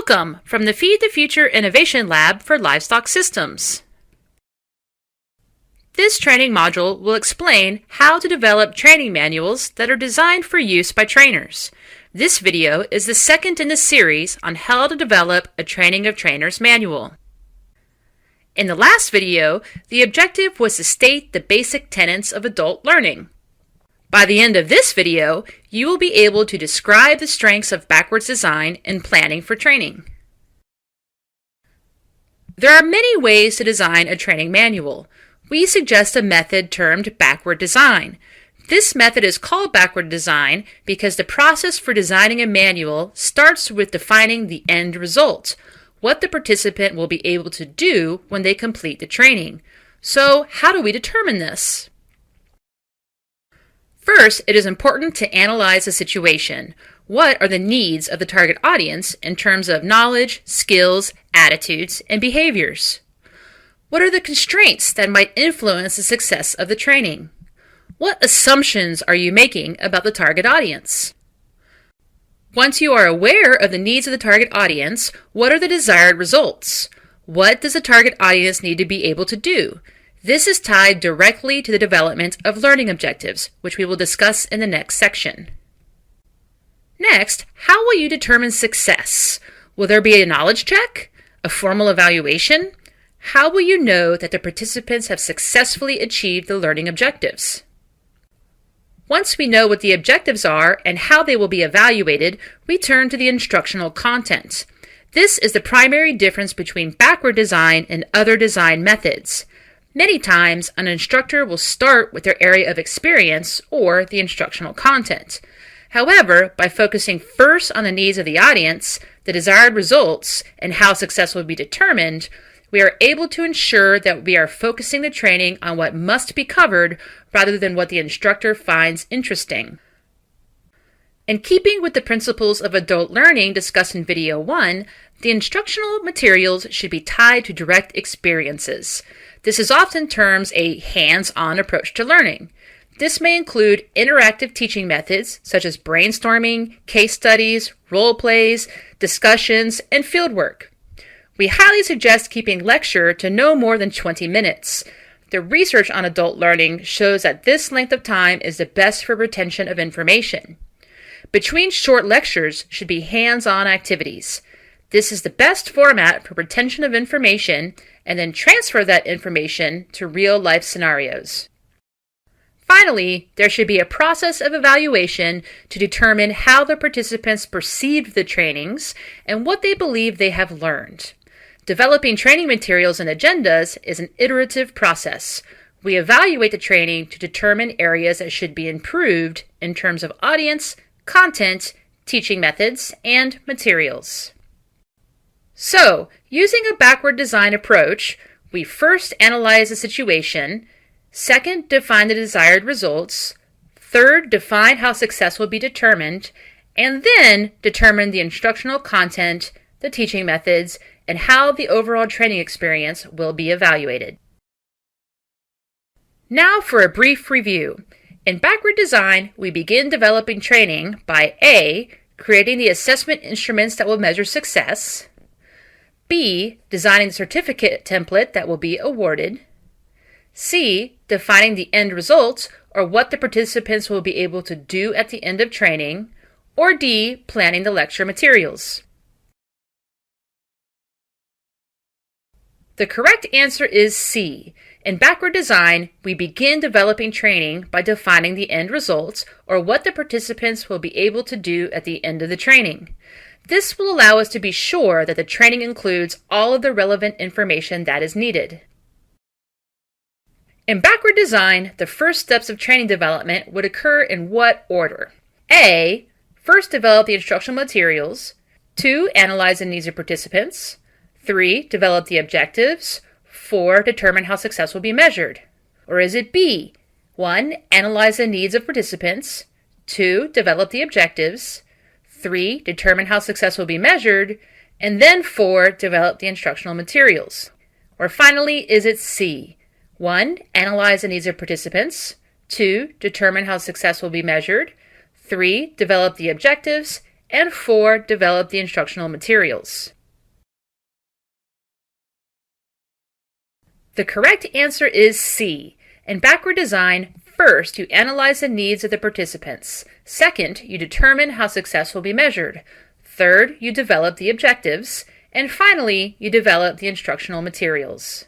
Welcome from the Feed the Future Innovation Lab for Livestock Systems. This training module will explain how to develop training manuals that are designed for use by trainers. This video is the second in the series on how to develop a Training of Trainers manual. In the last video, the objective was to state the basic tenets of adult learning. By the end of this video, you will be able to describe the strengths of backwards design and planning for training. There are many ways to design a training manual. We suggest a method termed backward design. This method is called backward design because the process for designing a manual starts with defining the end result, what the participant will be able to do when they complete the training. So, how do we determine this? First, it is important to analyze the situation. What are the needs of the target audience in terms of knowledge, skills, attitudes, and behaviors? What are the constraints that might influence the success of the training? What assumptions are you making about the target audience? Once you are aware of the needs of the target audience, what are the desired results? What does the target audience need to be able to do? This is tied directly to the development of learning objectives, which we will discuss in the next section. Next, how will you determine success? Will there be a knowledge check? A formal evaluation? How will you know that the participants have successfully achieved the learning objectives? Once we know what the objectives are and how they will be evaluated, we turn to the instructional content. This is the primary difference between backward design and other design methods. Many times, an instructor will start with their area of experience or the instructional content. However, by focusing first on the needs of the audience, the desired results, and how success will be determined, we are able to ensure that we are focusing the training on what must be covered rather than what the instructor finds interesting. In keeping with the principles of adult learning discussed in Video 1, the instructional materials should be tied to direct experiences. This is often termed a hands-on approach to learning. This may include interactive teaching methods such as brainstorming, case studies, role plays, discussions, and fieldwork. We highly suggest keeping lecture to no more than 20 minutes. The research on adult learning shows that this length of time is the best for retention of information. Between short lectures should be hands-on activities. This is the best format for retention of information and then transfer that information to real-life scenarios. Finally, there should be a process of evaluation to determine how the participants perceived the trainings and what they believe they have learned. Developing training materials and agendas is an iterative process. We evaluate the training to determine areas that should be improved in terms of audience, content, teaching methods, and materials. So, using a backward design approach, we first analyze the situation, second, define the desired results, third, define how success will be determined, and then determine the instructional content, the teaching methods, and how the overall training experience will be evaluated. Now for a brief review. In backward design, we begin developing training by A, creating the assessment instruments that will measure success, B, designing the certificate template that will be awarded, C, defining the end results or what the participants will be able to do at the end of training, or D, planning the lecture materials. The correct answer is C. In backward design, we begin developing training by defining the end results or what the participants will be able to do at the end of the training. This will allow us to be sure that the training includes all of the relevant information that is needed. In backward design, the first steps of training development would occur in what order? A, first develop the instructional materials. 2, analyze the needs of participants. 3, develop the objectives. 4, determine how success will be measured. Or is it B? 1, analyze the needs of participants. 2, develop the objectives. 3, determine how success will be measured. And then 4, develop the instructional materials. Or finally, is it C? 1, analyze the needs of participants. 2, determine how success will be measured. 3, develop the objectives. And 4, develop the instructional materials. The correct answer is C. In backward design, first, you analyze the needs of the participants. Second, you determine how success will be measured. Third, you develop the objectives. And finally, you develop the instructional materials.